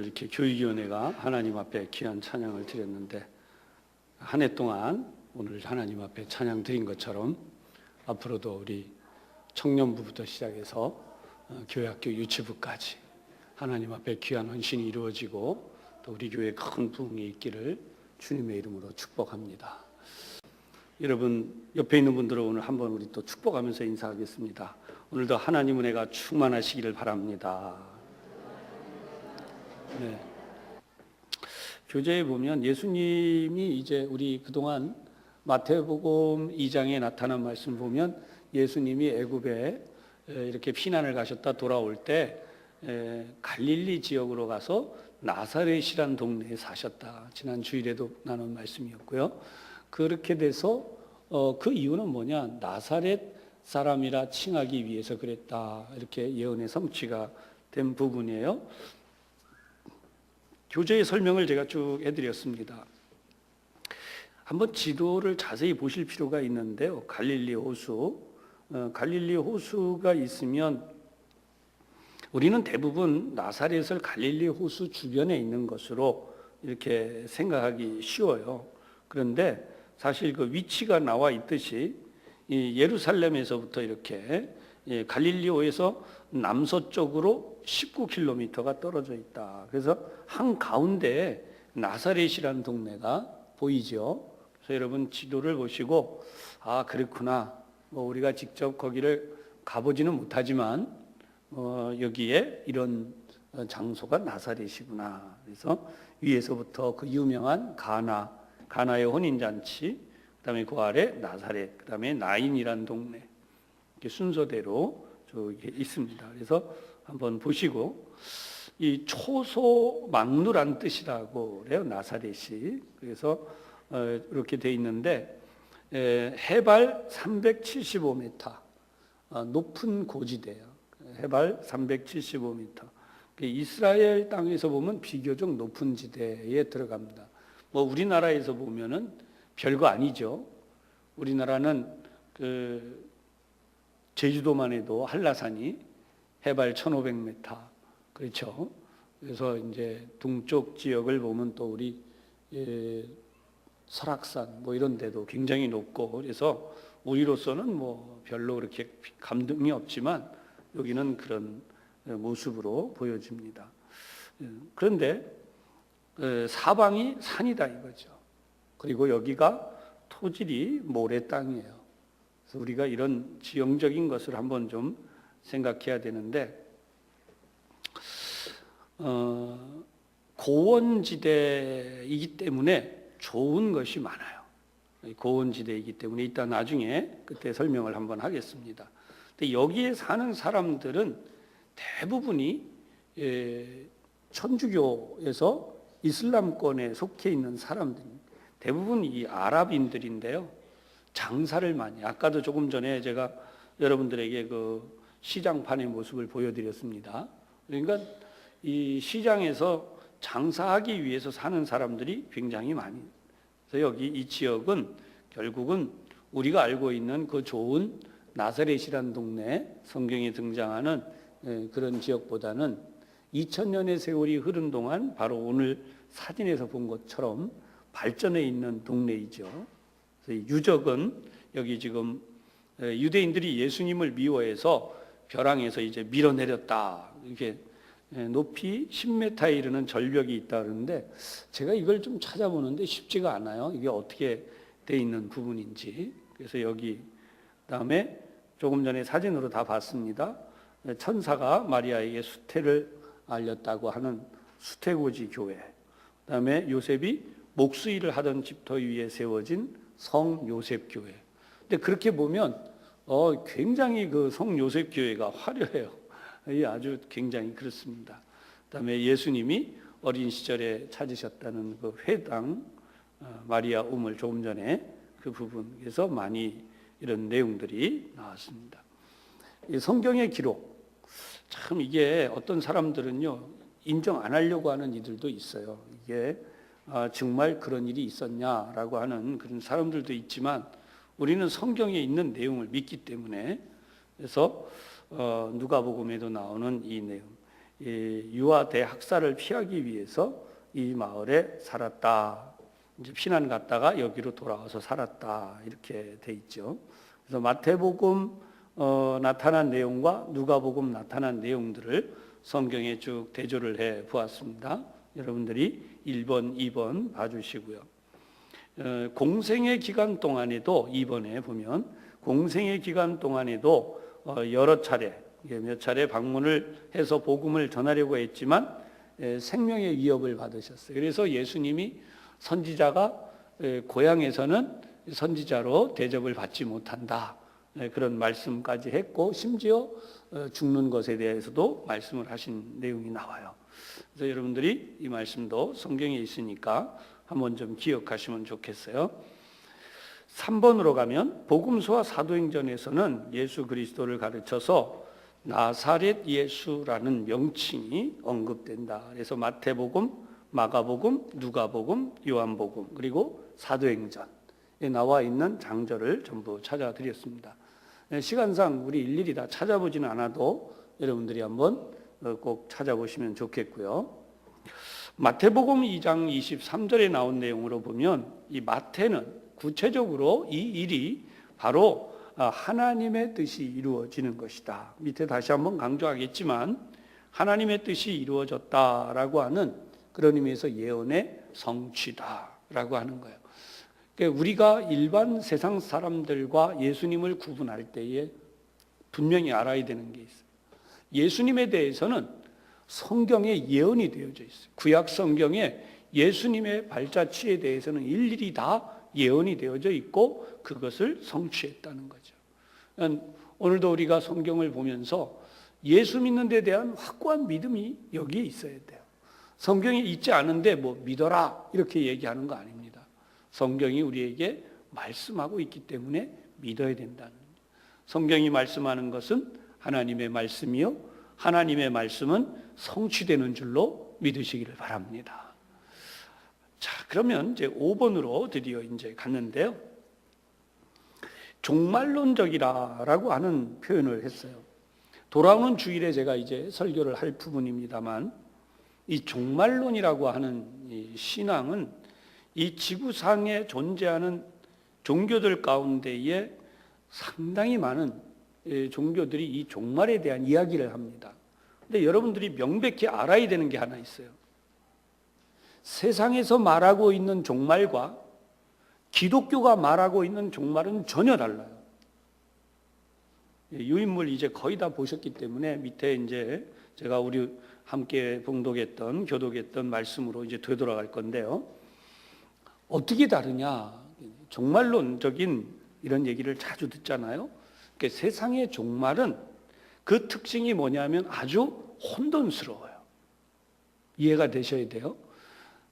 오늘 이렇게 교육위원회가 하나님 앞에 귀한 찬양을 드렸는데, 한 해 동안 오늘 하나님 앞에 찬양 드린 것처럼 앞으로도 우리 청년부부터 시작해서 교회학교 유치부까지 하나님 앞에 귀한 헌신이 이루어지고 또 우리 교회에 큰 부흥이 있기를 주님의 이름으로 축복합니다. 여러분 옆에 있는 분들은 오늘 한번 우리 또 축복하면서 인사하겠습니다. 오늘도 하나님 은혜가 충만하시기를 바랍니다. 네. 교재에 보면 예수님이 이제 우리 그동안 마태복음 2장에 나타난 말씀 보면 예수님이 애굽에 이렇게 피난을 가셨다 돌아올 때 갈릴리 지역으로 가서 나사렛이란 동네에 사셨다. 지난 주일에도 나눈 말씀이었고요. 그렇게 돼서 그 이유는 뭐냐? 나사렛 사람이라 칭하기 위해서 그랬다. 이렇게 예언의 성취가 된 부분이에요. 교재의 설명을 제가 쭉 해드렸습니다. 한번 지도를 자세히 보실 필요가 있는데요. 갈릴리 호수가 있으면 우리는 대부분 나사렛을 갈릴리 호수 주변에 있는 것으로 이렇게 생각하기 쉬워요. 그런데 사실 그 위치가 나와 있듯이 이 예루살렘에서부터 이렇게 갈릴리호에서 남서쪽으로 19km가 떨어져 있다. 그래서 한가운데에 나사렛이라는 동네가 보이죠. 그래서 여러분 지도를 보시고 아 그렇구나. 뭐 우리가 직접 거기를 가보지는 못하지만 여기에 이런 장소가 나사렛이구나. 그래서 위에서부터 그 유명한 가나의 혼인잔치, 그다음에 그 아래 나사렛, 그다음에 나인이라는 동네 이렇게 순서대로 저기 있습니다. 그래서 한번 보시고 이 초소망루란 뜻이라고 그래요. 나사렛이. 그래서 이렇게 돼 있는데 해발 375m 높은 고지대예요. 해발 375m. 이스라엘 땅에서 보면 비교적 높은 지대에 들어갑니다. 뭐 우리나라에서 보면은 별거 아니죠. 우리나라는 그 제주도만 해도 한라산이 해발 1500m. 그렇죠. 그래서 이제 동쪽 지역을 보면 또 우리 설악산 뭐 이런 데도 굉장히 높고 그래서 우리로서는 뭐 별로 그렇게 감동이 없지만 여기는 그런 모습으로 보여집니다. 그런데 사방이 산이다 이거죠. 그리고 여기가 토질이 모래 땅이에요. 그래서 우리가 이런 지형적인 것을 한번 좀 생각해야 되는데 고원지대이기 때문에 좋은 것이 많아요. 고원지대이기 때문에 이따 나중에 그때 설명을 한번 하겠습니다. 근데 여기에 사는 사람들은 대부분이 천주교에서 이슬람권에 속해 있는 사람들, 대부분 이 아랍인들인데요. 장사를 많이, 아까도 조금 전에 제가 여러분들에게 그 시장판의 모습을 보여드렸습니다. 그러니까 이 시장에서 장사하기 위해서 사는 사람들이 굉장히 많이. 그래서 여기 이 지역은 결국은 우리가 알고 있는 그 좋은 나사렛이라는 동네 성경에 등장하는 그런 지역보다는 2000년의 세월이 흐른 동안 바로 오늘 사진에서 본 것처럼 발전해 있는 동네이죠. 그래서 유적은 여기 지금 유대인들이 예수님을 미워해서 벼랑에서 이제 밀어내렸다. 이렇게 높이 10m에 이르는 절벽이 있다 그러는데 제가 이걸 좀 찾아보는데 쉽지가 않아요. 이게 어떻게 돼 있는 부분인지. 그래서 여기 그다음에 조금 전에 사진으로 다 봤습니다. 천사가 마리아에게 수태를 알렸다고 하는 수태고지 교회. 그다음에 요셉이 목수일을 하던 집터 위에 세워진 성 요셉 교회. 근데 그렇게 보면 굉장히 그 성 요셉 교회가 화려해요. 아주 굉장히 그렇습니다. 그다음에 예수님이 어린 시절에 찾으셨다는 그 회당 마리아 우물 조금 전에 그 부분에서 많이 이런 내용들이 나왔습니다. 이 성경의 기록 참 이게 어떤 사람들은요 인정 안 하려고 하는 이들도 있어요. 이게 정말 그런 일이 있었냐라고 하는 그런 사람들도 있지만 우리는 성경에 있는 내용을 믿기 때문에 그래서 누가복음에도 나오는 이 내용 유아 대학살을 피하기 위해서 이 마을에 살았다. 이제 피난 갔다가 여기로 돌아와서 살았다. 이렇게 돼 있죠. 그래서 마태복음 나타난 내용과 누가복음 나타난 내용들을 성경에 쭉 대조를 해 보았습니다. 여러분들이 1번, 2번 봐주시고요. 공생의 기간 동안에도 2번에 보면 공생의 기간 동안에도 여러 차례 몇 차례 방문을 해서 복음을 전하려고 했지만 생명의 위협을 받으셨어요. 그래서 예수님이 선지자가 고향에서는 선지자로 대접을 받지 못한다. 그런 말씀까지 했고 심지어 죽는 것에 대해서도 말씀을 하신 내용이 나와요. 그래서 여러분들이 이 말씀도 성경에 있으니까 한번 좀 기억하시면 좋겠어요. 3번으로 가면 복음서와 사도행전에서는 예수 그리스도를 가르쳐서 나사렛 예수라는 명칭이 언급된다. 그래서 마태복음, 마가복음, 누가복음, 요한복음 그리고 사도행전에 나와 있는 장절을 전부 찾아드렸습니다. 시간상 우리 일일이 다 찾아보지는 않아도 여러분들이 한번 꼭 찾아보시면 좋겠고요. 마태복음 2장 23절에 나온 내용으로 보면 이 마태는 구체적으로 이 일이 바로 하나님의 뜻이 이루어지는 것이다. 밑에 다시 한번 강조하겠지만 하나님의 뜻이 이루어졌다라고 하는 그런 의미에서 예언의 성취다라고 하는 거예요. 그러니까 우리가 일반 세상 사람들과 예수님을 구분할 때에 분명히 알아야 되는 게 있어요. 예수님에 대해서는 성경에 예언이 되어져 있어요. 구약 성경에 예수님의 발자취에 대해서는 일일이 다 예언이 되어져 있고 그것을 성취했다는 거죠. 오늘도 우리가 성경을 보면서 예수 믿는 데 대한 확고한 믿음이 여기에 있어야 돼요. 성경에 있지 않은데 뭐 믿어라 이렇게 얘기하는 거 아닙니다. 성경이 우리에게 말씀하고 있기 때문에 믿어야 된다는 거예요. 성경이 말씀하는 것은 하나님의 말씀이요 하나님의 말씀은 성취되는 줄로 믿으시기를 바랍니다. 자, 그러면 이제 5번으로 드디어 이제 갔는데요. 종말론적이라고 하는 표현을 했어요. 돌아오는 주일에 제가 이제 설교를 할 부분입니다만 이 종말론이라고 하는 이 신앙은 이 지구상에 존재하는 종교들 가운데에 상당히 많은 종교들이 이 종말에 대한 이야기를 합니다. 근데 여러분들이 명백히 알아야 되는 게 하나 있어요. 세상에서 말하고 있는 종말과 기독교가 말하고 있는 종말은 전혀 달라요. 유인물 이제 거의 다 보셨기 때문에 밑에 이제 제가 우리 함께 봉독했던 교독했던 말씀으로 이제 되돌아갈 건데요. 어떻게 다르냐? 종말론적인 이런 얘기를 자주 듣잖아요. 그러니까 세상의 종말은 그 특징이 뭐냐면 아주 혼돈스러워요. 이해가 되셔야 돼요.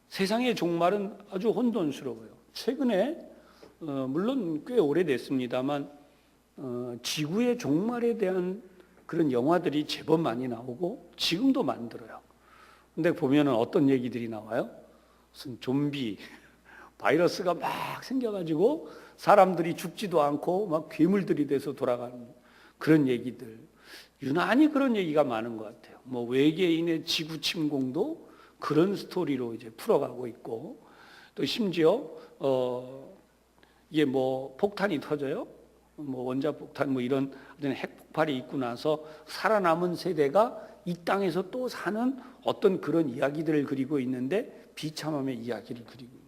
세상의 종말은 아주 혼돈스러워요. 최근에 물론 꽤 오래됐습니다만 지구의 종말에 대한 그런 영화들이 제법 많이 나오고 지금도 만들어요. 근데 보면은 어떤 얘기들이 나와요? 무슨 좀비 바이러스가 막 생겨가지고 사람들이 죽지도 않고 막 괴물들이 돼서 돌아가는 그런 얘기들. 유난히 그런 얘기가 많은 것 같아요. 뭐 외계인의 지구 침공도 그런 스토리로 이제 풀어가고 있고 또 심지어 이게 뭐 폭탄이 터져요. 뭐 원자폭탄 뭐 이런 핵폭발이 있고 나서 살아남은 세대가 이 땅에서 또 사는 어떤 그런 이야기들을 그리고 있는데 비참함의 이야기를 그리고 있는.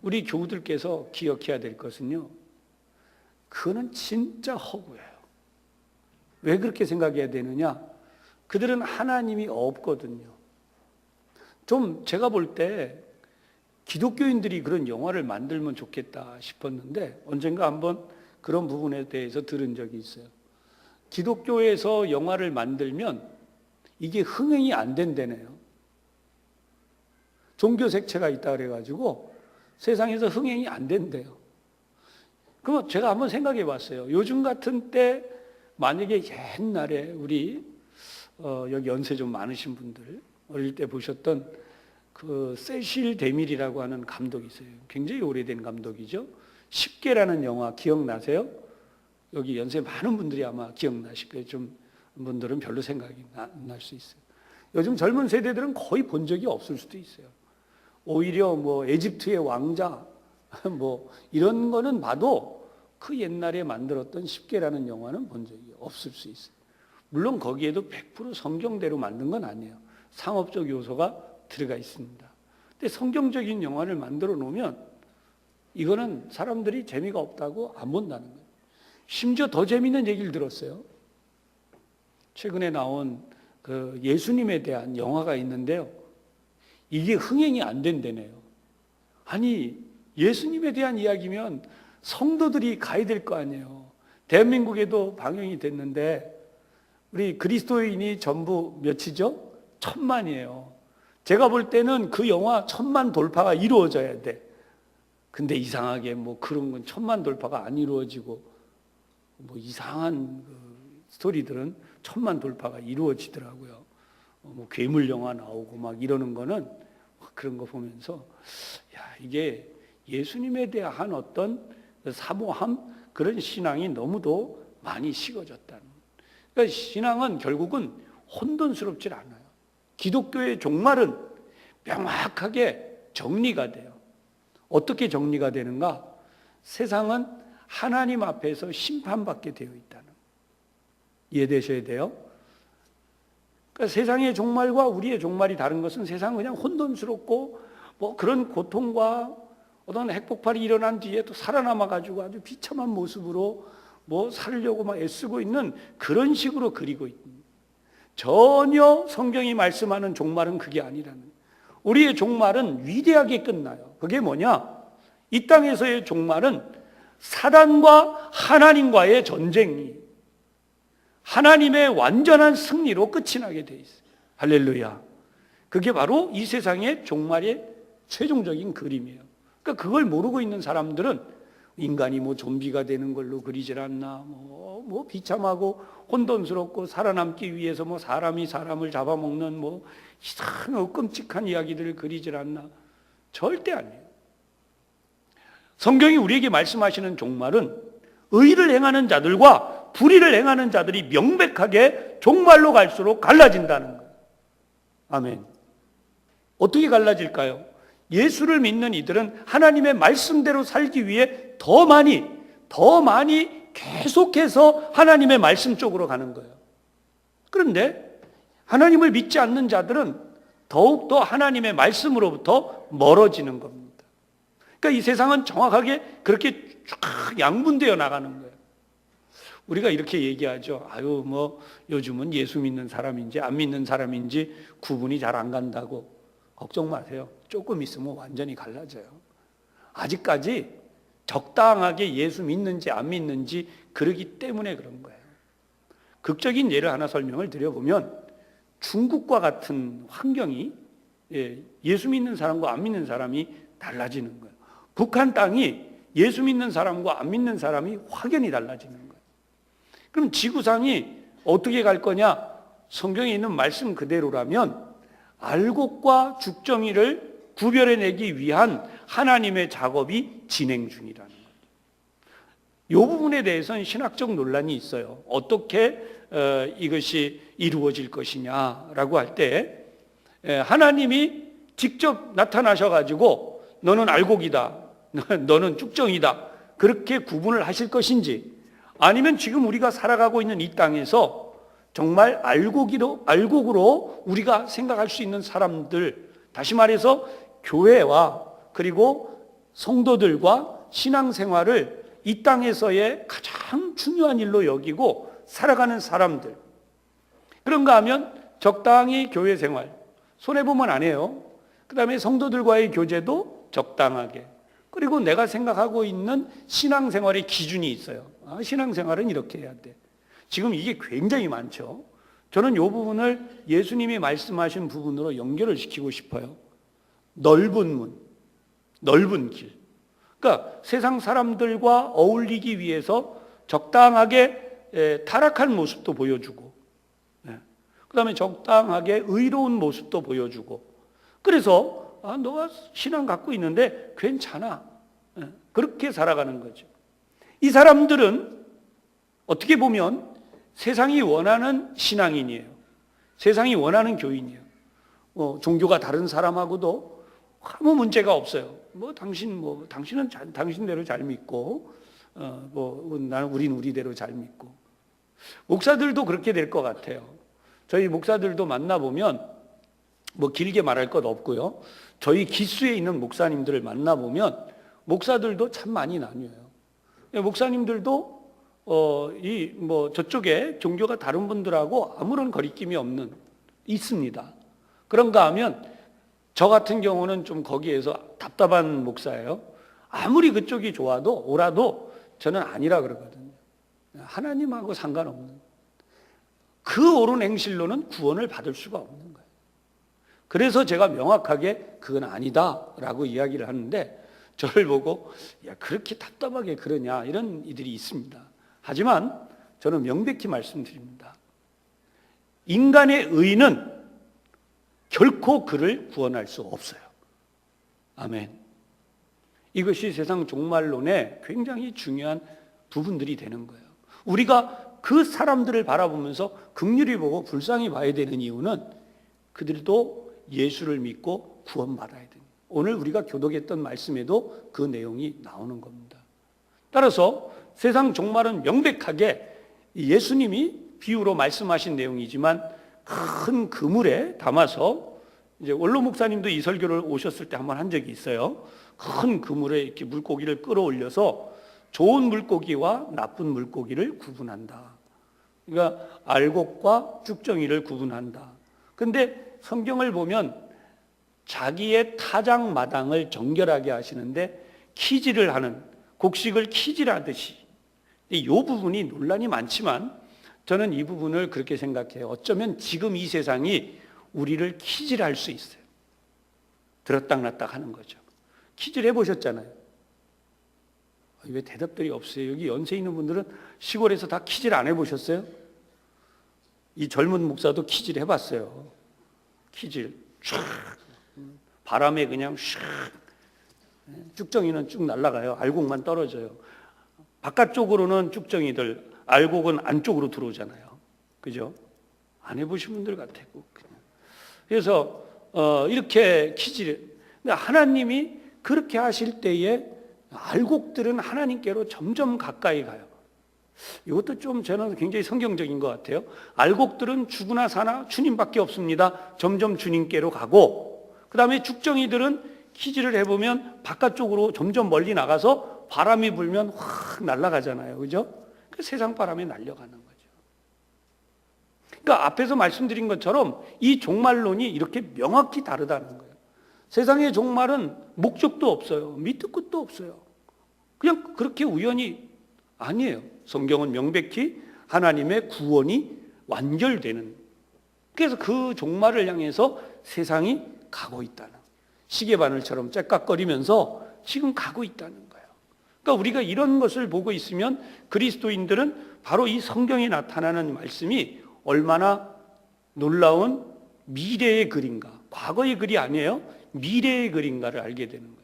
우리 교우들께서 기억해야 될 것은요. 그거는 진짜 허구예요. 왜 그렇게 생각해야 되느냐? 그들은 하나님이 없거든요. 좀 제가 볼 때 기독교인들이 그런 영화를 만들면 좋겠다 싶었는데 언젠가 한번 그런 부분에 대해서 들은 적이 있어요. 기독교에서 영화를 만들면 이게 흥행이 안 된다네요. 종교 색채가 있다 그래가지고 세상에서 흥행이 안 된대요. 그럼 제가 한번 생각해 봤어요. 요즘 같은 때 만약에 옛날에 우리 여기 연세 좀 많으신 분들 어릴 때 보셨던 그 세실 데밀이라고 하는 감독이 있어요. 굉장히 오래된 감독이죠. 10개라는 영화 기억나세요? 여기 연세 많은 분들이 아마 기억나실 거예요. 좀 분들은 별로 생각이 안 날 수 있어요. 요즘 젊은 세대들은 거의 본 적이 없을 수도 있어요. 오히려 뭐 에집트의 왕자 뭐 이런 거는 봐도 그 옛날에 만들었던 10개라는 영화는 본 적이 없을 수 있어요. 물론 거기에도 100% 성경대로 만든 건 아니에요. 상업적 요소가 들어가 있습니다. 근데 성경적인 영화를 만들어 놓으면 이거는 사람들이 재미가 없다고 안 본다는 거예요. 심지어 더 재미있는 얘기를 들었어요. 최근에 나온 그 예수님에 대한 영화가 있는데요. 이게 흥행이 안 된다네요. 아니, 예수님에 대한 이야기면 성도들이 가야 될 거 아니에요. 대한민국에도 방영이 됐는데 우리 그리스도인이 전부 몇이죠? 1000만이에요. 제가 볼 때는 그 영화 1000만 돌파가 이루어져야 돼. 근데 이상하게 뭐 그런 건 1000만 돌파가 안 이루어지고 뭐 이상한 그 스토리들은 1000만 돌파가 이루어지더라고요. 뭐 괴물 영화 나오고 막 이러는 거는 그런 거 보면서 야, 이게 예수님에 대한 어떤 사모함 그런 신앙이 너무도 많이 식어졌다는. 그러니까 신앙은 결국은 혼돈스럽질 않아요. 기독교의 종말은 명확하게 정리가 돼요. 어떻게 정리가 되는가? 세상은 하나님 앞에서 심판받게 되어 있다는. 이해되셔야 돼요. 그러니까 세상의 종말과 우리의 종말이 다른 것은 세상은 그냥 혼돈스럽고 뭐 그런 고통과 어떤 핵폭발이 일어난 뒤에 또 살아남아가지고 아주 비참한 모습으로 뭐 살려고 막 애쓰고 있는 그런 식으로 그리고 있습니다. 전혀 성경이 말씀하는 종말은 그게 아니라는. 우리의 종말은 위대하게 끝나요. 그게 뭐냐? 이 땅에서의 종말은 사단과 하나님과의 전쟁이 하나님의 완전한 승리로 끝이 나게 돼 있어요. 할렐루야. 그게 바로 이 세상의 종말의 최종적인 그림이에요. 그러니까 그걸 모르고 있는 사람들은 인간이 뭐 좀비가 되는 걸로 그리질 않나, 뭐 비참하고 혼돈스럽고 살아남기 위해서 뭐 사람이 사람을 잡아먹는 뭐 이상하고 끔찍한 이야기들을 그리질 않나. 절대 아니에요. 성경이 우리에게 말씀하시는 종말은 의를 행하는 자들과 불의를 행하는 자들이 명백하게 종말로 갈수록 갈라진다는 거예요. 아멘. 어떻게 갈라질까요? 예수를 믿는 이들은 하나님의 말씀대로 살기 위해 더 많이 계속해서 하나님의 말씀 쪽으로 가는 거예요. 그런데 하나님을 믿지 않는 자들은 더욱더 하나님의 말씀으로부터 멀어지는 겁니다. 그러니까 이 세상은 정확하게 그렇게 쫙 양분되어 나가는 거예요. 우리가 이렇게 얘기하죠. 아유, 뭐 요즘은 예수 믿는 사람인지 안 믿는 사람인지 구분이 잘 안 간다고. 걱정 마세요. 조금 있으면 완전히 갈라져요. 아직까지 적당하게 예수 믿는지 안 믿는지 그러기 때문에 그런 거예요. 극적인 예를 하나 설명을 드려보면 중국과 같은 환경이 예수 믿는 사람과 안 믿는 사람이 달라지는 거예요. 북한 땅이 예수 믿는 사람과 안 믿는 사람이 확연히 달라지는 거예요. 그럼 지구상이 어떻게 갈 거냐? 성경에 있는 말씀 그대로라면 알곡과 죽정이를 구별해내기 위한 하나님의 작업이 진행 중이라는 거예요. 이 부분에 대해서는 신학적 논란이 있어요. 어떻게 이것이 이루어질 것이냐라고 할 때 하나님이 직접 나타나셔가지고 너는 알곡이다, 너는 죽정이다 그렇게 구분을 하실 것인지 아니면 지금 우리가 살아가고 있는 이 땅에서 정말 알곡으로 우리가 생각할 수 있는 사람들, 다시 말해서 교회와 그리고 성도들과 신앙생활을 이 땅에서의 가장 중요한 일로 여기고 살아가는 사람들, 그런가 하면 적당히 교회 생활, 손해보면 안 해요. 그 다음에 성도들과의 교제도 적당하게, 그리고 내가 생각하고 있는 신앙생활의 기준이 있어요. 신앙생활은 이렇게 해야 돼. 지금 이게 굉장히 많죠. 저는 이 부분을 예수님이 말씀하신 부분으로 연결을 시키고 싶어요. 넓은 문, 넓은 길. 그러니까 세상 사람들과 어울리기 위해서 적당하게 타락한 모습도 보여주고, 그 다음에 적당하게 의로운 모습도 보여주고, 그래서 너가 신앙 갖고 있는데 괜찮아. 그렇게 살아가는 거죠. 이 사람들은 어떻게 보면 세상이 원하는 신앙인이에요. 세상이 원하는 교인이에요. 종교가 다른 사람하고도 아무 문제가 없어요. 당신은 당신대로 잘 믿고, 우린 우리대로 잘 믿고. 목사들도 그렇게 될 것 같아요. 저희 목사들도 만나보면, 길게 말할 것 없고요. 저희 기수에 있는 목사님들을 만나보면, 목사들도 참 많이 나뉘어요. 목사님들도, 저쪽에 종교가 다른 분들하고 아무런 거리낌이 있습니다. 그런가 하면, 저 같은 경우는 좀 거기에서 답답한 목사예요. 아무리 그쪽이 오라도 저는 아니라 그러거든요. 하나님하고 상관없는. 그 옳은 행실로는 구원을 받을 수가 없는 거예요. 그래서 제가 명확하게 그건 아니다라고 이야기를 하는데, 저를 보고 야 그렇게 답답하게 그러냐 이런 이들이 있습니다. 하지만 저는 명백히 말씀드립니다. 인간의 의는 결코 그를 구원할 수 없어요. 아멘. 이것이 세상 종말론의 굉장히 중요한 부분들이 되는 거예요. 우리가 그 사람들을 바라보면서 긍휼히 보고 불쌍히 봐야 되는 이유는 그들도 예수를 믿고 구원받아야 됩니다. 오늘 우리가 교독했던 말씀에도 그 내용이 나오는 겁니다. 따라서 세상 종말은 명백하게 예수님이 비유로 말씀하신 내용이지만 큰 그물에 담아서, 이제 원로 목사님도 이 설교를 오셨을 때 한번 한 적이 있어요. 큰 그물에 이렇게 물고기를 끌어올려서 좋은 물고기와 나쁜 물고기를 구분한다. 그러니까 알곡과 쭉정이를 구분한다. 근데 성경을 보면 자기의 타작마당을 정결하게 하시는데 키질을 하는, 곡식을 키질하듯이, 이 부분이 논란이 많지만 저는 이 부분을 그렇게 생각해요. 어쩌면 지금 이 세상이 우리를 키질할 수 있어요. 들었닥놨닥 하는 거죠. 키질해 보셨잖아요. 왜 대답들이 없어요? 여기 연세 있는 분들은 시골에서 다 키질 안 해보셨어요? 이 젊은 목사도 키질 해봤어요. 키질 쫙, 바람에 그냥 샥, 쭉정이는 쭉 날아가요. 알곡만 떨어져요. 바깥쪽으로는 쭉정이들, 알곡은 안쪽으로 들어오잖아요. 그죠? 안 해보신 분들 같아요. 그래서 이렇게 키질. 근데 하나님이 그렇게 하실 때에 알곡들은 하나님께로 점점 가까이 가요. 이것도 좀 저는 굉장히 성경적인 것 같아요. 알곡들은 죽으나 사나 주님밖에 없습니다. 점점 주님께로 가고, 그 다음에 죽정이들은 키질을 해보면 바깥쪽으로 점점 멀리 나가서 바람이 불면 확 날아가잖아요. 그죠? 그 세상 바람에 날려가는 거죠. 그러니까 앞에서 말씀드린 것처럼 이 종말론이 이렇게 명확히 다르다는 거예요. 세상의 종말은 목적도 없어요. 밑도 끝도 없어요. 그냥 그렇게 우연히 아니에요. 성경은 명백히 하나님의 구원이 완결되는, 그래서 그 종말을 향해서 세상이 가고 있다는, 시계바늘처럼 째깍거리면서 지금 가고 있다는 거예요. 그러니까 우리가 이런 것을 보고 있으면 그리스도인들은 바로 이 성경에 나타나는 말씀이 얼마나 놀라운 미래의 글인가, 과거의 글이 아니에요. 미래의 글인가를 알게 되는 거예요.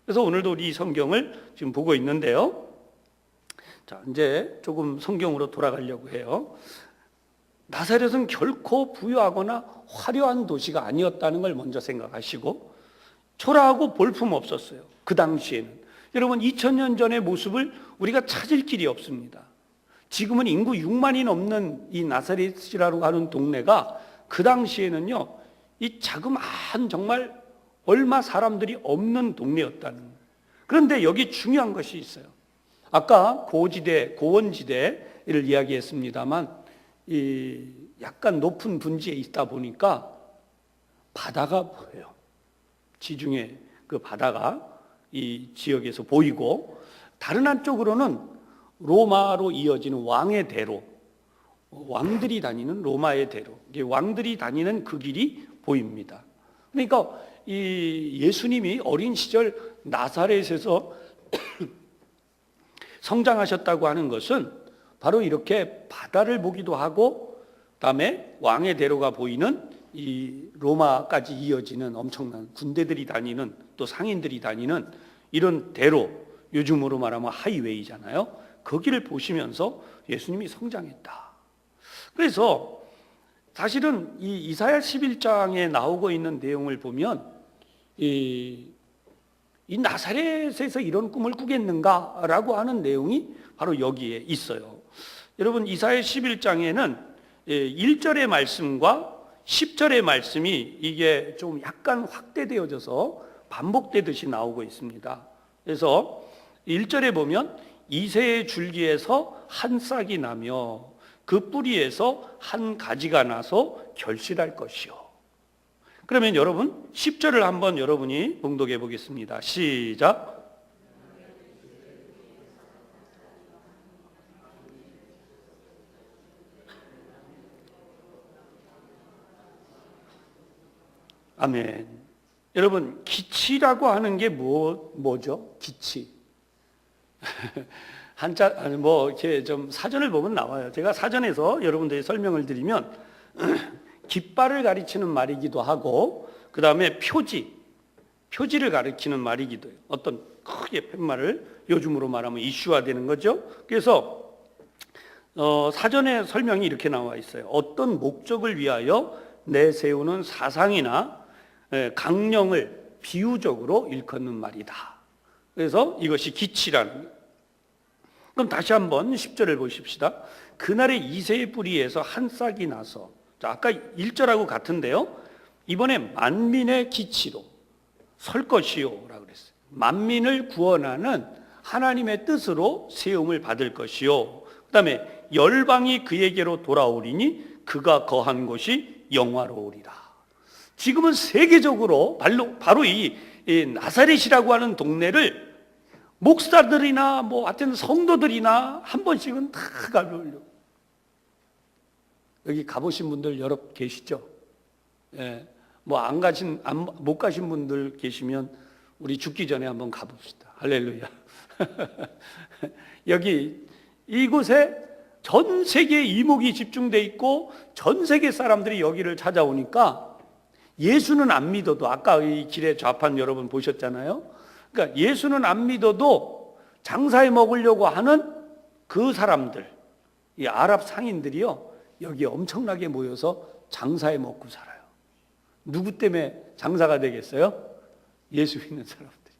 그래서 오늘도 우리 이 성경을 지금 보고 있는데요. 자, 이제 조금 성경으로 돌아가려고 해요. 나사렛은 결코 부유하거나 화려한 도시가 아니었다는 걸 먼저 생각하시고, 초라하고 볼품 없었어요. 그 당시에는. 여러분 2000년 전의 모습을 우리가 찾을 길이 없습니다. 지금은 인구 6만이 넘는 이 나사렛이라고 하는 동네가 그 당시에는요, 이 자그마한 정말 얼마 사람들이 없는 동네였다는 거예요. 그런데 여기 중요한 것이 있어요. 아까 고원지대를 이야기했습니다만, 이 약간 높은 분지에 있다 보니까 바다가 보여요. 지중해 그 바다가 이 지역에서 보이고, 다른 한쪽으로는 로마로 이어지는 왕의 대로, 왕들이 다니는 로마의 대로, 왕들이 다니는 그 길이 보입니다. 그러니까 이 예수님이 어린 시절 나사렛에서 성장하셨다고 하는 것은 바로 이렇게 바다를 보기도 하고, 그다음에 왕의 대로가 보이는 이 로마까지 이어지는 엄청난 군대들이 다니는, 또 상인들이 다니는 이런 대로, 요즘으로 말하면 하이웨이잖아요. 거기를 보시면서 예수님이 성장했다. 그래서 사실은 이 이사야 11장에 나오고 있는 내용을 보면 이 나사렛에서 이런 꿈을 꾸겠는가라고 하는 내용이 바로 여기에 있어요. 여러분, 이사야 11장에는 1절의 말씀과 10절의 말씀이 이게 좀 약간 확대되어져서 반복되듯이 나오고 있습니다. 그래서 1절에 보면 이새의 줄기에서 한 싹이 나며 그 뿌리에서 한 가지가 나서 결실할 것이요. 그러면 여러분 10절을 한번 여러분이 봉독해 보겠습니다. 시작. 아멘. 여러분, 기치라고 하는 게 뭐죠? 기치. 한자, 뭐, 이렇게 좀 사전을 보면 나와요. 제가 사전에서 여러분들이 설명을 드리면, 깃발을 가리키는 말이기도 하고, 그 다음에 표지를 가리키는 말이기도 해요. 어떤 크게 팻말을 요즘으로 말하면 이슈화되는 거죠. 그래서, 사전에 설명이 이렇게 나와 있어요. 어떤 목적을 위하여 내세우는 사상이나 강령을 비유적으로 일컫는 말이다. 그래서 이것이 기치라는 거예요. 그럼 다시 한번 10절을 보십시다. 그날의 이새의 뿌리에서 한 싹이 나서, 아까 1절하고 같은데요, 이번에 만민의 기치로 설 것이요 라고 그랬어요. 만민을 구원하는 하나님의 뜻으로 세움을 받을 것이요, 그 다음에 열방이 그에게로 돌아오리니 그가 거한 곳이 영화로우리라. 지금은 세계적으로 바로 이 나사렛이라고 하는 동네를 목사들이나 뭐 하여튼 성도들이나 한 번씩은 다 가보려고. 여기 가보신 분들 여러 계시죠? 예, 뭐 못 가신 분들 계시면 우리 죽기 전에 한번 가봅시다. 할렐루야. 여기 이곳에 전 세계 이목이 집중돼 있고 전 세계 사람들이 여기를 찾아오니까 예수는 안 믿어도, 아까 이 길의 좌판 여러분 보셨잖아요. 그러니까 예수는 안 믿어도 장사해 먹으려고 하는 그 사람들, 이 아랍 상인들이요, 여기에 엄청나게 모여서 장사해 먹고 살아요. 누구 때문에 장사가 되겠어요? 예수 믿는 사람들이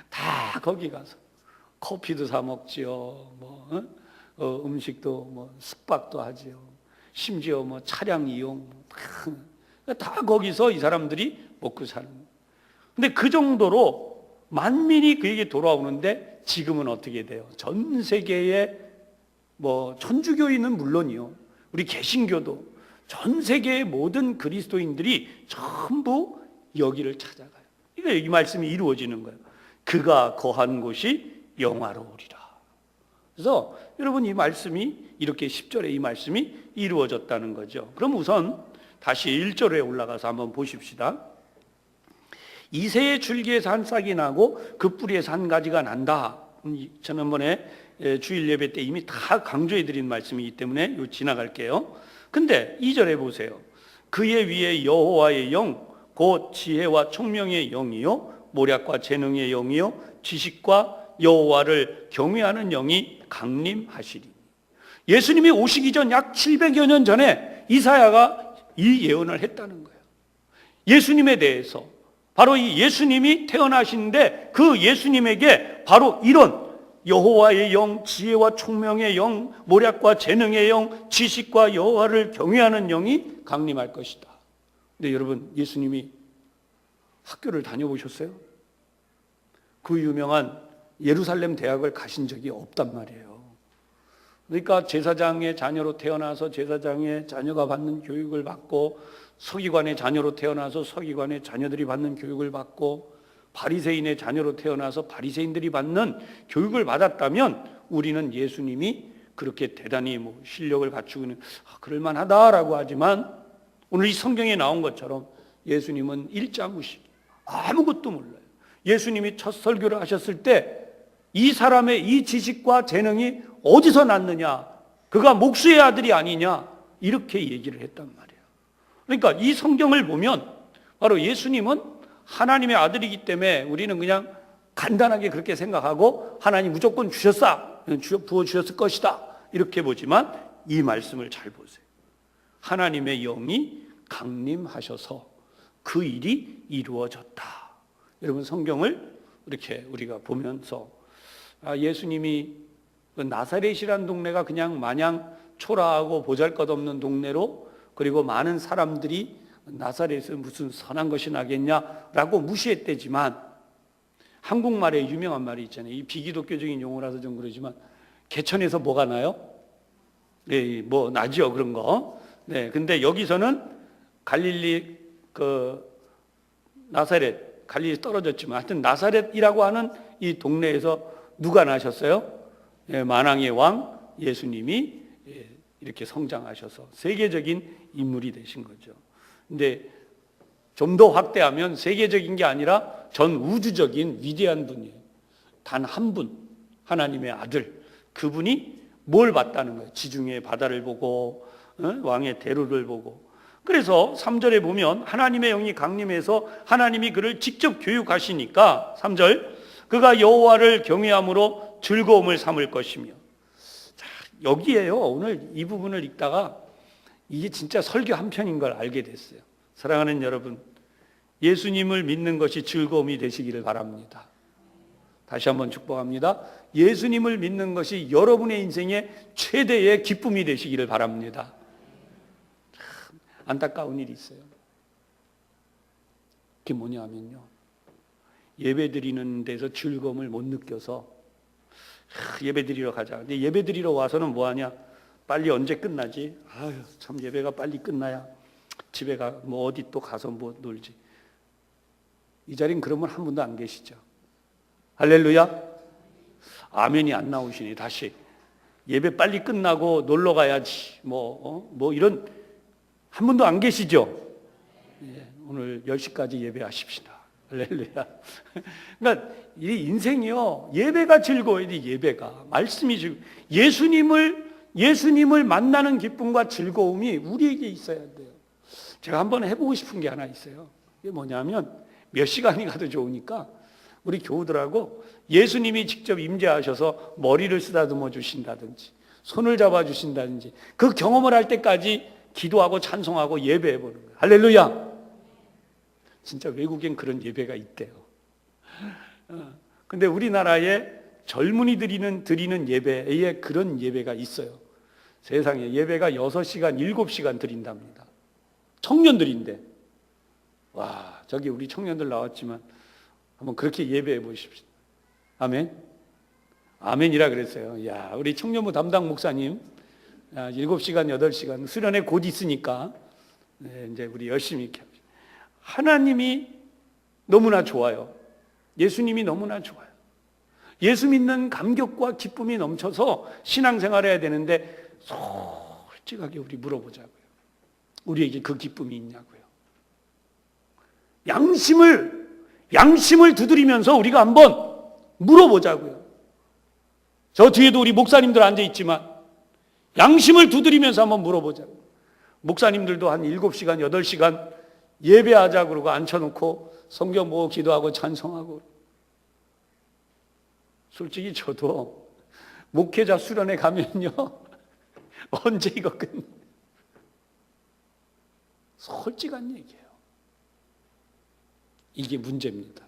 다 거기 가서 커피도 사 먹지요, 음식도 뭐 숙박도 하지요, 심지어 뭐 차량 이용 다 거기서 이 사람들이 먹고 사는 거예요. 근데 그 정도로 만민이 그에게 돌아오는데 지금은 어떻게 돼요? 전 세계에 뭐 천주교인은 물론이요, 우리 개신교도 전 세계의 모든 그리스도인들이 전부 여기를 찾아가요. 이 말씀이 이루어지는 거예요. 그가 거한 곳이 영화로우리라. 그래서 여러분, 이 말씀이 이렇게 10절에 이 말씀이 이루어졌다는 거죠. 그럼 우선 다시 1절에 올라가서 한번 보십시다. 이새의 줄기에서 한 싹이 나고 그 뿌리에서 한 가지가 난다. 지난번에 주일 예배 때 이미 다 강조해 드린 말씀이기 때문에 이거 지나갈게요. 근데 2절에 보세요. 그의 위에 여호와의 영, 곧 지혜와 총명의 영이요 모략과 재능의 영이요 지식과 여호와를 경외하는 영이 강림하시리. 예수님이 오시기 전 약 700여 년 전에 이사야가 이 예언을 했다는 거예요. 예수님에 대해서, 바로 이 예수님이 태어나시는데 그 예수님에게 바로 이런 여호와의 영, 지혜와 총명의 영, 모략과 재능의 영, 지식과 여호와를 경외하는 영이 강림할 것이다. 근데 여러분, 예수님이 학교를 다녀보셨어요? 그 유명한 예루살렘 대학을 가신 적이 없단 말이에요. 그러니까 제사장의 자녀로 태어나서 제사장의 자녀가 받는 교육을 받고, 서기관의 자녀로 태어나서 서기관의 자녀들이 받는 교육을 받고, 바리새인의 자녀로 태어나서 바리새인들이 받는 교육을 받았다면 우리는 예수님이 그렇게 대단히 실력을 갖추고는 그럴만하다라고 하지만, 오늘 이 성경에 나온 것처럼 예수님은 일자무식, 아무것도 몰라요. 예수님이 첫 설교를 하셨을 때 이 사람의 이 지식과 재능이 어디서 났느냐, 그가 목수의 아들이 아니냐, 이렇게 얘기를 했단 말이에요. 그러니까 이 성경을 보면 바로 예수님은 하나님의 아들이기 때문에 우리는 그냥 간단하게 그렇게 생각하고 하나님 무조건 부어주셨을 것이다, 이렇게 보지만 이 말씀을 잘 보세요. 하나님의 영이 강림하셔서 그 일이 이루어졌다. 여러분 성경을 이렇게 우리가 보면서 예수님이 나사렛이라는 동네가 그냥 마냥 초라하고 보잘것없는 동네로, 그리고 많은 사람들이 나사렛은 무슨 선한 것이 나겠냐라고 무시했대지만, 한국말에 유명한 말이 있잖아요. 이 비기독교적인 용어라서 좀 그러지만 개천에서 뭐가 나요? 네, 뭐 나죠 그런 거. 네, 근데 여기서는 갈릴리 나사렛, 갈릴리 떨어졌지만 하여튼 나사렛이라고 하는 이 동네에서 누가 나셨어요? 예, 만왕의 왕 예수님이 이렇게 성장하셔서 세계적인 인물이 되신 거죠. 근데 좀 더 확대하면 세계적인 게 아니라 전 우주적인 위대한 분이에요. 단 한 분, 하나님의 아들, 그분이 뭘 봤다는 거예요? 지중해 바다를 보고 왕의 대로를 보고. 그래서 3절에 보면 하나님의 영이 강림해서 하나님이 그를 직접 교육하시니까 3절, 그가 여호와를 경외함으로 즐거움을 삼을 것이며. 자, 여기에요. 오늘 이 부분을 읽다가 이게 진짜 설교 한 편인 걸 알게 됐어요. 사랑하는 여러분, 예수님을 믿는 것이 즐거움이 되시기를 바랍니다. 다시 한번 축복합니다. 예수님을 믿는 것이 여러분의 인생의 최대의 기쁨이 되시기를 바랍니다. 참 안타까운 일이 있어요. 그게 뭐냐 하면요, 예배 드리는 데서 즐거움을 못 느껴서 예배 드리러 가자. 근데 예배 드리러 와서는 뭐하냐? 빨리 언제 끝나지? 아유, 참 예배가 빨리 끝나야 집에 가 뭐 어디 또 가서 뭐 놀지. 이 자리는 그러면 한 분도 안 계시죠. 할렐루야. 아멘이 안 나오시니 다시 예배 빨리 끝나고 놀러 가야지 뭐 이런 한 분도 안 계시죠. 예, 오늘 10시까지 예배하십시다. 할렐루야. 그러니까 이 인생이요, 예배가 즐거워야 돼. 예배가, 말씀이 예수님을 만나는 기쁨과 즐거움이 우리에게 있어야 돼요. 제가 한번 해보고 싶은 게 하나 있어요. 이게 뭐냐면 몇 시간이 가도 좋으니까 우리 교우들하고 예수님이 직접 임재하셔서 머리를 쓰다듬어 주신다든지 손을 잡아 주신다든지 그 경험을 할 때까지 기도하고 찬송하고 예배해 보는 거예요. 할렐루야. 진짜 외국엔 그런 예배가 있대요. 근데 우리나라에 젊은이들이 드리는 예배에 그런 예배가 있어요. 세상에 예배가 6시간, 7시간 드린답니다. 청년들인데. 와, 저기 우리 청년들 나왔지만 한번 그렇게 예배해 보십시오. 아멘. 아멘이라 그랬어요. 야, 우리 청년부 담당 목사님 7시간, 8시간 수련회 곧 있으니까 이제 우리 열심히 이렇게 합시다. 하나님이 너무나 좋아요. 예수님이 너무나 좋아요. 예수 믿는 감격과 기쁨이 넘쳐서 신앙생활 해야 되는데 솔직하게 우리 물어보자고요. 우리에게 그 기쁨이 있냐고요. 양심을 두드리면서 우리가 한번 물어보자고요. 저 뒤에도 우리 목사님들 앉아 있지만 양심을 두드리면서 한번 물어보자고요. 목사님들도 한 7시간, 8시간 예배하자 그러고 앉혀놓고 성경 보고 기도하고 찬송하고. 솔직히 저도 목회자 수련회 가면요 언제 이거 끝내? 솔직한 얘기예요. 이게 문제입니다.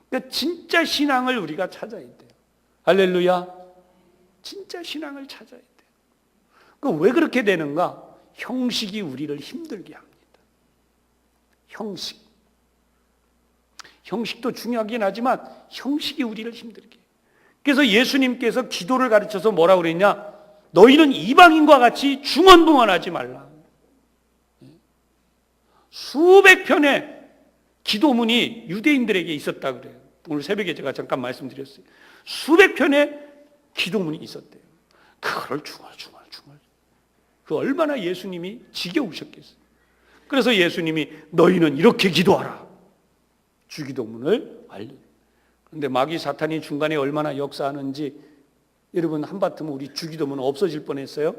그러니까 진짜 신앙을 우리가 찾아야 돼요. 할렐루야. 진짜 신앙을 찾아야 돼요. 그럼 왜 그렇게 되는가? 형식이 우리를 힘들게 합니다. 형식도 중요하긴 하지만 형식이 우리를 힘들게 해요. 그래서 예수님께서 기도를 가르쳐서 뭐라고 그랬냐? 너희는 이방인과 같이 중언부언하지 말라. 수백 편의 기도문이 유대인들에게 있었다 그래요. 오늘 새벽에 제가 잠깐 말씀드렸어요. 수백 편의 기도문이 있었대요. 그걸 중얼. 그 얼마나 예수님이 지겨우셨겠어요. 그래서 예수님이 너희는 이렇게 기도하라. 주기도문을 알려. 그런데 마귀 사탄이 중간에 얼마나 역사하는지 여러분 한바탕 우리 주기도문 없어질 뻔했어요.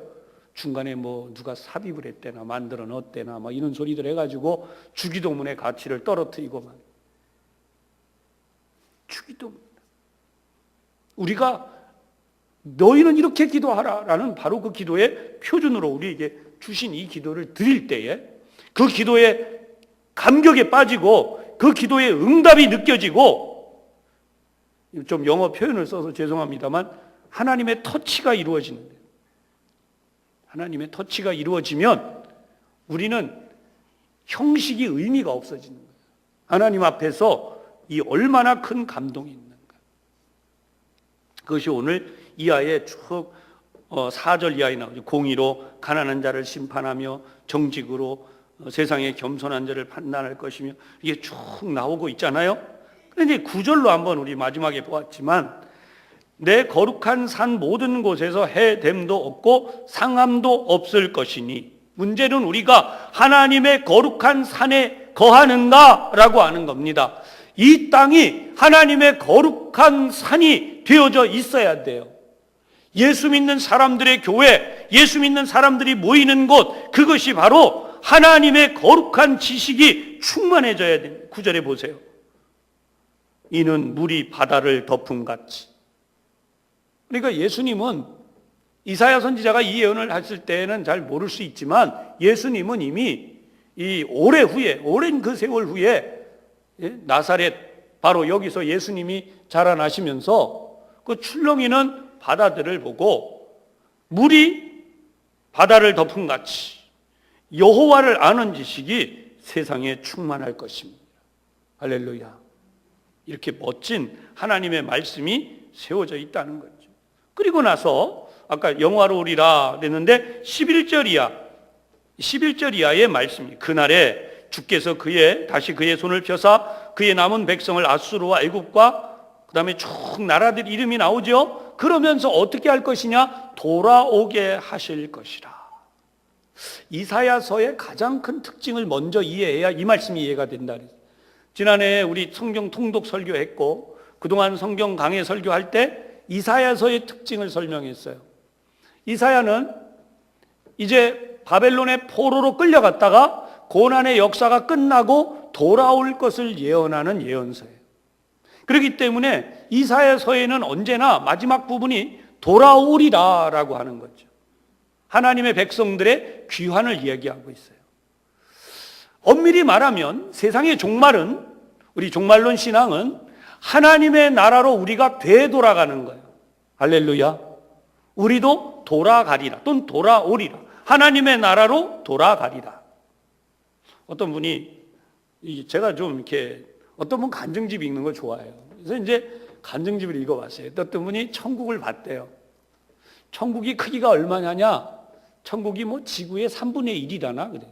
중간에 뭐 누가 삽입을 했대나 만들어 넣었대나 막 이런 소리들 해가지고 주기도문의 가치를 떨어뜨리고 막. 주기도문. 우리가 너희는 이렇게 기도하라라는 바로 그 기도의 표준으로 우리에게 주신 이 기도를 드릴 때에 그 기도에 감격에 빠지고 그 기도에 응답이 느껴지고, 좀 영어 표현을 써서 죄송합니다만 하나님의 터치가 이루어지는 거예요. 하나님의 터치가 이루어지면 우리는 형식이 의미가 없어지는 거예요. 하나님 앞에서 이 얼마나 큰 감동이 있는가. 그것이 오늘 이하에 쭉 4절 이하에 나오죠. 공의로 가난한 자를 심판하며 정직으로 세상의 겸손한 자를 판단할 것이며, 이게 쭉 나오고 있잖아요. 그런데 이제 9절로 한번 우리 마지막에 보았지만, 내 거룩한 산 모든 곳에서 해됨도 없고 상함도 없을 것이니, 문제는 우리가 하나님의 거룩한 산에 거하는가라고 하는 겁니다. 이 땅이 하나님의 거룩한 산이 되어져 있어야 돼요. 예수 믿는 사람들의 교회, 예수 믿는 사람들이 모이는 곳, 그것이 바로 하나님의 거룩한 지식이 충만해져야 됩니다. 9절에 보세요. 이는 물이 바다를 덮음같이. 그러니까 예수님은, 이사야 선지자가 이 예언을 했을 때는 잘 모를 수 있지만 예수님은 이미 이 오랜 그 세월 후에 나사렛, 바로 여기서 예수님이 자라나시면서 그 출렁이는 바다들을 보고 물이 바다를 덮음같이 여호와를 아는 지식이 세상에 충만할 것입니다. 할렐루야. 이렇게 멋진 하나님의 말씀이 세워져 있다는 거죠. 그리고 나서 아까 영화로우리라 그랬는데 11절 이하의 말씀이, 그날에 주께서 다시 그의 손을 펴사 그의 남은 백성을 아수르와 애굽과 그 다음에 쭉 나라들 이름이 나오죠. 그러면서 어떻게 할 것이냐? 돌아오게 하실 것이라. 이사야서의 가장 큰 특징을 먼저 이해해야 이 말씀이 이해가 된다. 지난해 우리 성경 통독 설교했고 그동안 성경 강해 설교할 때 이사야서의 특징을 설명했어요. 이사야는 이제 바벨론의 포로로 끌려갔다가 고난의 역사가 끝나고 돌아올 것을 예언하는 예언서예요. 그렇기 때문에 이사야서에는 언제나 마지막 부분이 돌아오리라라고 하는 거죠. 하나님의 백성들의 귀환을 이야기하고 있어요. 엄밀히 말하면 세상의 종말은, 우리 종말론 신앙은 하나님의 나라로 우리가 되돌아가는 거예요. 할렐루야. 우리도 돌아가리라 또는 돌아오리라. 하나님의 나라로 돌아가리라. 어떤 분이, 제가 좀 이렇게, 어떤 분 간증집 읽는 거 좋아해요. 그래서 이제 간증집을 읽어봤어요. 어떤 분이 천국을 봤대요. 천국이 크기가 얼마냐냐? 천국이 뭐 지구의 3분의 1이라나 그래요.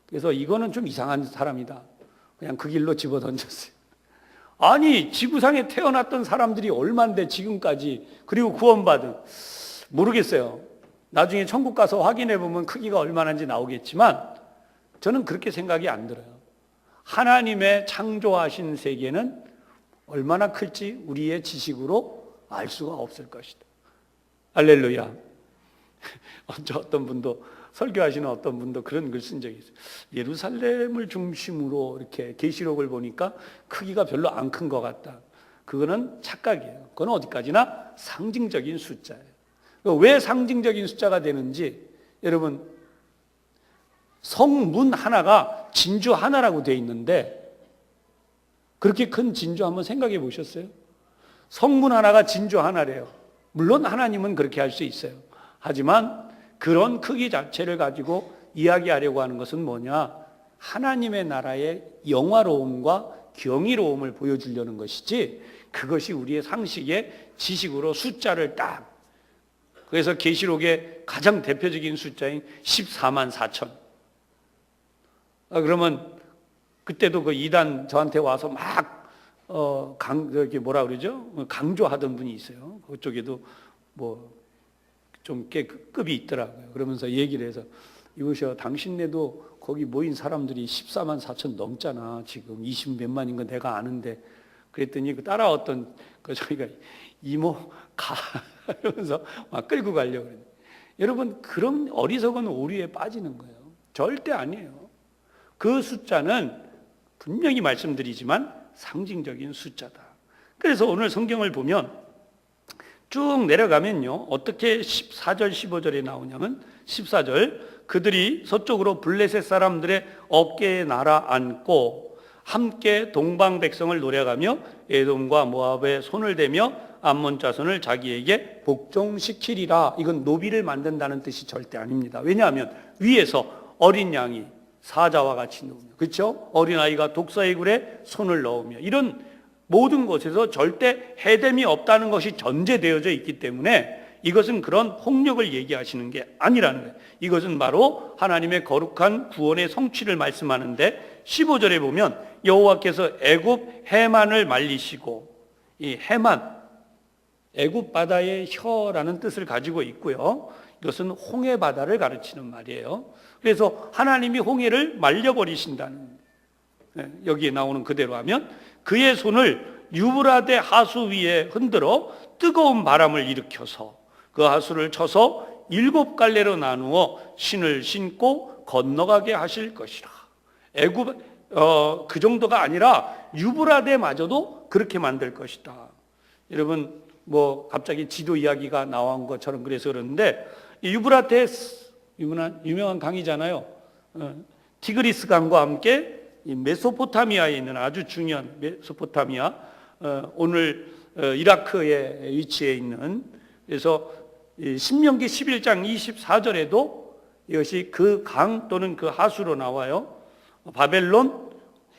그래서 이거는 좀 이상한 사람이다. 그냥 그 길로 집어 던졌어요. 아니, 지구상에 태어났던 사람들이 얼만데 지금까지, 그리고 구원받은, 모르겠어요. 나중에 천국 가서 확인해 보면 크기가 얼마나인지 나오겠지만 저는 그렇게 생각이 안 들어요. 하나님의 창조하신 세계는 얼마나 클지 우리의 지식으로 알 수가 없을 것이다. 할렐루야. 어떤 분도, 설교하시는 어떤 분도 그런 글 쓴 적이 있어요. 예루살렘을 중심으로 이렇게 계시록을 보니까 크기가 별로 안 큰 것 같다. 그거는 착각이에요. 그건 어디까지나 상징적인 숫자예요. 왜 상징적인 숫자가 되는지, 여러분, 성문 하나가 진주 하나라고 되어 있는데 그렇게 큰 진주 한번 생각해 보셨어요? 성문 하나가 진주 하나래요. 물론 하나님은 그렇게 할 수 있어요. 하지만 그런 크기 자체를 가지고 이야기하려고 하는 것은 뭐냐? 하나님의 나라의 영화로움과 경이로움을 보여주려는 것이지, 그것이 우리의 상식의 지식으로 숫자를 딱, 그래서 계시록의 가장 대표적인 숫자인 14만 4천. 그러면 그때도 그 이단 저한테 와서 막 뭐라 그러죠? 강조하던 분이 있어요. 그쪽에도 뭐 좀 꽤 급이 있더라고요. 그러면서 얘기를 해서, 이것이요, 당신네도 거기 모인 사람들이 14만 4천 넘잖아. 지금 20 몇만인 건 내가 아는데. 그랬더니 그 따라왔던 저희가 이모 가 이러면서 막 끌고 가려고 그래요. 여러분, 그런 어리석은 오류에 빠지는 거예요. 절대 아니에요. 그 숫자는 분명히 말씀드리지만 상징적인 숫자다. 그래서 오늘 성경을 보면 쭉 내려가면요, 어떻게 14절 15절에 나오냐면, 14절, 그들이 서쪽으로 블레셋 사람들의 어깨에 날아앉고 함께 동방 백성을 노래하며 에돔과 모압의 손을 대며 암몬 자손을 자기에게 복종시키리라. 이건 노비를 만든다는 뜻이 절대 아닙니다. 왜냐하면 위에서 어린 양이 사자와 같이 누우며, 그렇죠? 어린아이가 독사의 굴에 손을 넣으며, 이런 모든 곳에서 절대 해됨이 없다는 것이 전제되어져 있기 때문에 이것은 그런 폭력을 얘기하시는 게 아니라는 거예요. 이것은 바로 하나님의 거룩한 구원의 성취를 말씀하는데, 15절에 보면 여호와께서 애굽 해만을 말리시고, 이 해만, 애굽 바다의 혀라는 뜻을 가지고 있고요. 이것은 홍해 바다를 가르치는 말이에요. 그래서 하나님이 홍해를 말려버리신다는, 여기에 나오는 그대로 하면 그의 손을 유브라데 하수 위에 흔들어 뜨거운 바람을 일으켜서 그 하수를 쳐서 7갈래로 나누어 신을 신고 건너가게 하실 것이라. 애굽 그 정도가 아니라 유브라데마저도 그렇게 만들 것이다. 여러분 뭐 갑자기 지도 이야기가 나온 것처럼 그래서 그러는데, 이 유브라테스 유명한 강이잖아요. 티그리스 강과 함께 이 메소포타미아에 있는 아주 중요한 메소포타미아, 오늘 이라크에 위치해 있는, 그래서 신명기 11장 24절에도 이것이 그 강 또는 그 하수로 나와요. 바벨론,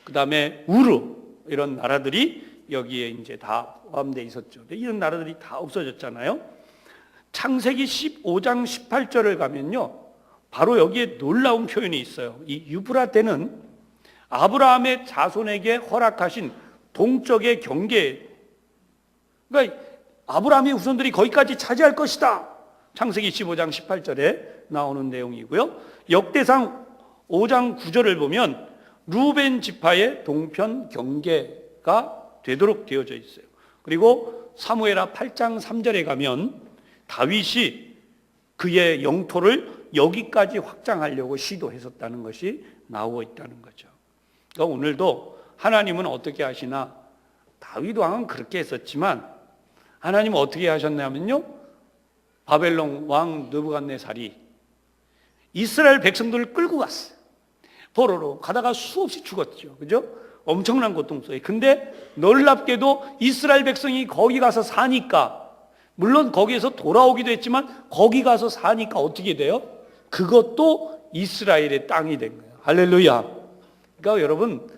그 다음에 우르, 이런 나라들이 여기에 이제 다 포함되어 있었죠. 이런 나라들이 다 없어졌잖아요. 창세기 15장 18절을 가면요, 바로 여기에 놀라운 표현이 있어요. 이 유브라데는 아브라함의 자손에게 허락하신 동쪽의 경계, 그러니까 아브라함의 후손들이 거기까지 차지할 것이다. 창세기 15장 18절에 나오는 내용이고요. 역대상 5장 9절을 보면 루벤 지파의 동편 경계가 되도록 되어져 있어요. 그리고 사무엘하 8장 3절에 가면 다윗이 그의 영토를 여기까지 확장하려고 시도했었다는 것이 나오고 있다는 거죠. 그러니까 오늘도 하나님은 어떻게 하시나, 다윗 왕은 그렇게 했었지만 하나님은 어떻게 하셨냐면요, 바벨론 왕 느부갓네살이 이스라엘 백성들을 끌고 갔어요. 포로로 가다가 수없이 죽었죠. 그죠? 엄청난 고통 속에. 근데 놀랍게도 이스라엘 백성이 거기 가서 사니까, 물론 거기에서 돌아오기도 했지만 거기 가서 사니까 어떻게 돼요? 그것도 이스라엘의 땅이 된 거예요. 할렐루야. 그러니까 여러분,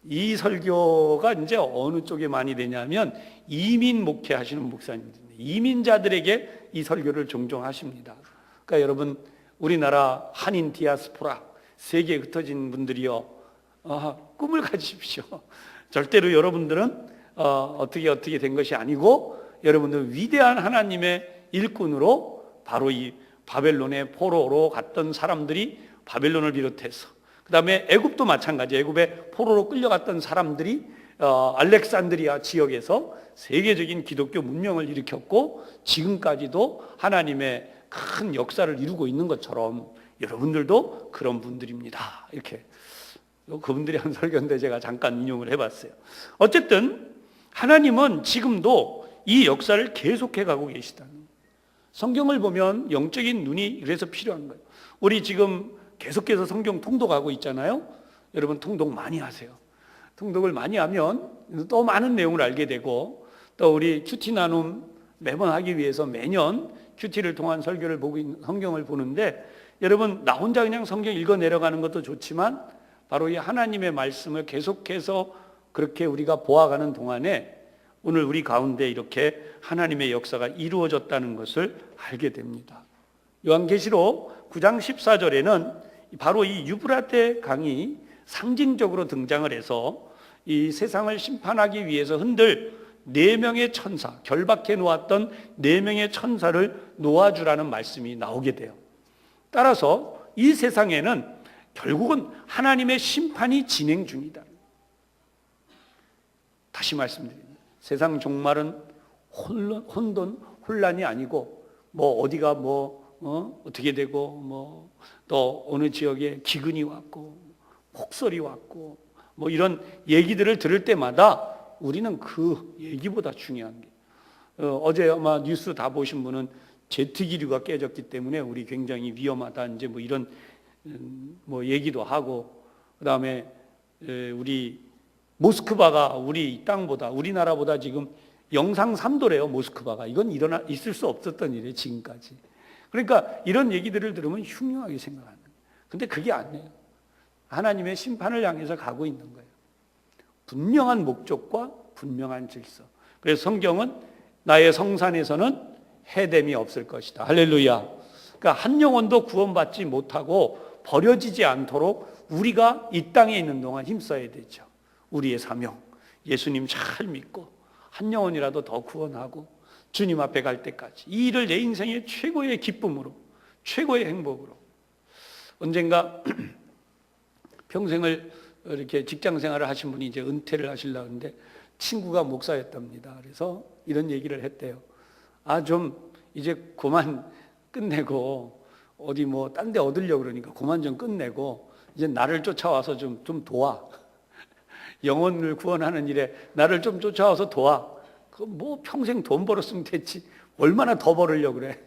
이 설교가 이제 어느 쪽에 많이 되냐면 이민 목회하시는 목사님들, 이민자들에게 이 설교를 종종 하십니다. 그러니까 여러분, 우리나라 한인 디아스포라, 세계에 흩어진 분들이요, 꿈을 가지십시오. 절대로 여러분들은 어떻게 된 것이 아니고, 여러분들은 위대한 하나님의 일꾼으로, 바로 이 바벨론의 포로로 갔던 사람들이, 바벨론을 비롯해서 그 다음에 애굽도 마찬가지, 애굽에 포로로 끌려갔던 사람들이 알렉산드리아 지역에서 세계적인 기독교 문명을 일으켰고, 지금까지도 하나님의 큰 역사를 이루고 있는 것처럼 여러분들도 그런 분들입니다. 이렇게 그분들이 한 설교인데 제가 잠깐 인용을 해봤어요. 어쨌든 하나님은 지금도 이 역사를 계속해 가고 계시다는 거예요. 성경을 보면 영적인 눈이 그래서 필요한 거예요. 우리 지금 계속해서 성경 통독하고 있잖아요. 여러분 통독 많이 하세요. 통독을 많이 하면 또 많은 내용을 알게 되고, 또 우리 큐티 나눔 매번 하기 위해서 매년 큐티를 통한 설교를 보고 있는, 성경을 보는데, 여러분 나 혼자 그냥 성경 읽어 내려가는 것도 좋지만 바로 이 하나님의 말씀을 계속해서 그렇게 우리가 보아가는 동안에 오늘 우리 가운데 이렇게 하나님의 역사가 이루어졌다는 것을 알게 됩니다. 요한계시록 9장 14절에는 바로 이 유브라테 강이 상징적으로 등장을 해서 이 세상을 심판하기 위해서 흔들 4명의 천사, 결박해 놓았던 4명의 천사를 놓아주라는 말씀이 나오게 돼요. 따라서 이 세상에는 결국은 하나님의 심판이 진행 중이다. 다시 말씀드립니다. 세상 종말은 혼란이 아니고, 뭐 어디가 어떻게 되고, 또 어느 지역에 기근이 왔고 폭설이 왔고, 이런 얘기들을 들을 때마다 우리는 그 얘기보다 중요한 게, 어제 아마 뉴스 다 보신 분은 제트기류가 깨졌기 때문에 우리 굉장히 위험하다, 이제 이런 뭐 얘기도 하고, 그다음에 우리 모스크바가 우리 땅보다, 우리나라보다 지금 영상 3도래요. 모스크바가. 이건 있을 수 없었던 일이에요, 지금까지. 그러니까 이런 얘기들을 들으면 흉흉하게 생각하는 거예요. 근데 그게 아니에요. 하나님의 심판을 향해서 가고 있는 거예요. 분명한 목적과 분명한 질서. 그래서 성경은 나의 성산에서는 해됨이 없을 것이다. 할렐루야. 그러니까 한 영혼도 구원받지 못하고 버려지지 않도록 우리가 이 땅에 있는 동안 힘써야 되죠. 우리의 사명, 예수님 잘 믿고 한 영혼이라도 더 구원하고 주님 앞에 갈 때까지 이 일을 내 인생의 최고의 기쁨으로, 최고의 행복으로. 언젠가 평생을 이렇게 직장 생활을 하신 분이 이제 은퇴를 하시려고 하는데 친구가 목사였답니다. 그래서 이런 얘기를 했대요. 좀 이제 그만 끝내고 어디 뭐 딴 데 얻으려고 그러니까 그만 좀 끝내고 이제 나를 쫓아와서 좀 도와. 영혼을 구원하는 일에 나를 좀 쫓아와서 도와. 그 뭐 평생 돈 벌었으면 됐지. 얼마나 더 벌으려고 그래.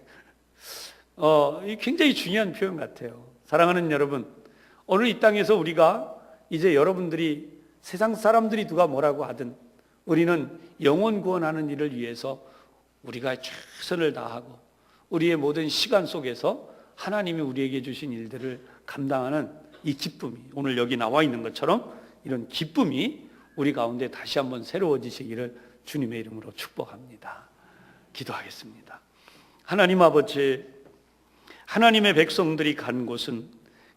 굉장히 중요한 표현 같아요. 사랑하는 여러분, 오늘 이 땅에서 우리가 이제 여러분들이 세상 사람들이 누가 뭐라고 하든 우리는 영혼 구원하는 일을 위해서 우리가 최선을 다하고 우리의 모든 시간 속에서 하나님이 우리에게 주신 일들을 감당하는 이 기쁨이, 오늘 여기 나와 있는 것처럼 이런 기쁨이 우리 가운데 다시 한번 새로워지시기를 주님의 이름으로 축복합니다. 기도하겠습니다. 하나님 아버지, 하나님의 백성들이 간 곳은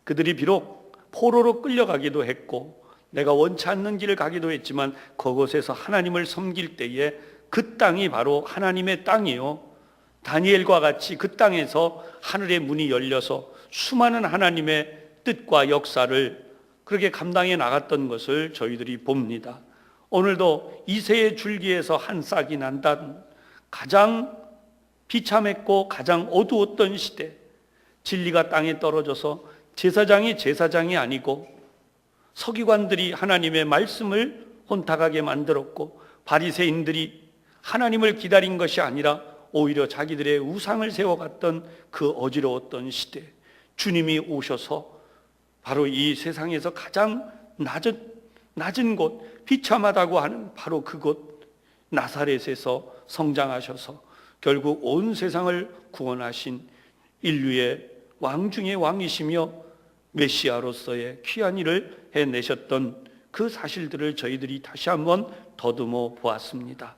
그들이 비록 포로로 끌려가기도 했고 내가 원치 않는 길을 가기도 했지만 그곳에서 하나님을 섬길 때에 그 땅이 바로 하나님의 땅이요, 다니엘과 같이 그 땅에서 하늘의 문이 열려서 수많은 하나님의 뜻과 역사를 그렇게 감당해 나갔던 것을 저희들이 봅니다. 오늘도 이새의 줄기에서 한 싹이 난다는 가장 비참했고 가장 어두웠던 시대, 진리가 땅에 떨어져서 제사장이 아니고 서기관들이 하나님의 말씀을 혼탁하게 만들었고 바리새인들이 하나님을 기다린 것이 아니라 오히려 자기들의 우상을 세워갔던 그 어지러웠던 시대, 주님이 오셔서 바로 이 세상에서 가장 낮은 곳, 비참하다고 하는 바로 그곳 나사렛에서 성장하셔서 결국 온 세상을 구원하신 인류의 왕 중의 왕이시며 메시아로서의 귀한 일을 해내셨던 그 사실들을 저희들이 다시 한번 더듬어 보았습니다.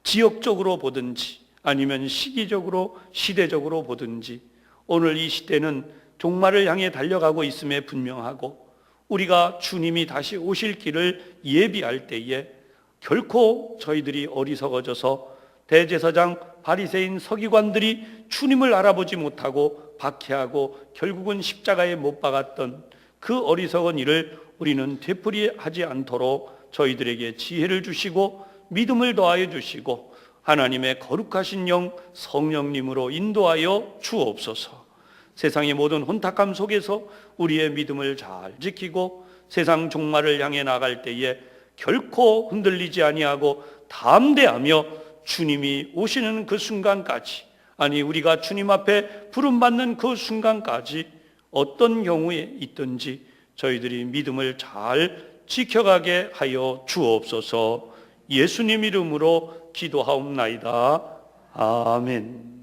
지역적으로 보든지 아니면 시기적으로 시대적으로 보든지 오늘 이 시대는 종말을 향해 달려가고 있음에 분명하고 우리가 주님이 다시 오실 길을 예비할 때에 결코 저희들이 어리석어져서 대제사장, 바리새인, 서기관들이 주님을 알아보지 못하고 박해하고 결국은 십자가에 못 박았던 그 어리석은 일을 우리는 되풀이하지 않도록 저희들에게 지혜를 주시고 믿음을 더하여 주시고 하나님의 거룩하신 영 성령님으로 인도하여 주옵소서. 세상의 모든 혼탁함 속에서 우리의 믿음을 잘 지키고 세상 종말을 향해 나갈 때에 결코 흔들리지 아니하고 담대하며 주님이 오시는 그 순간까지, 아니 우리가 주님 앞에 부름받는 그 순간까지 어떤 경우에 있든지 저희들이 믿음을 잘 지켜가게 하여 주옵소서. 예수님 이름으로 기도하옵나이다. 아멘.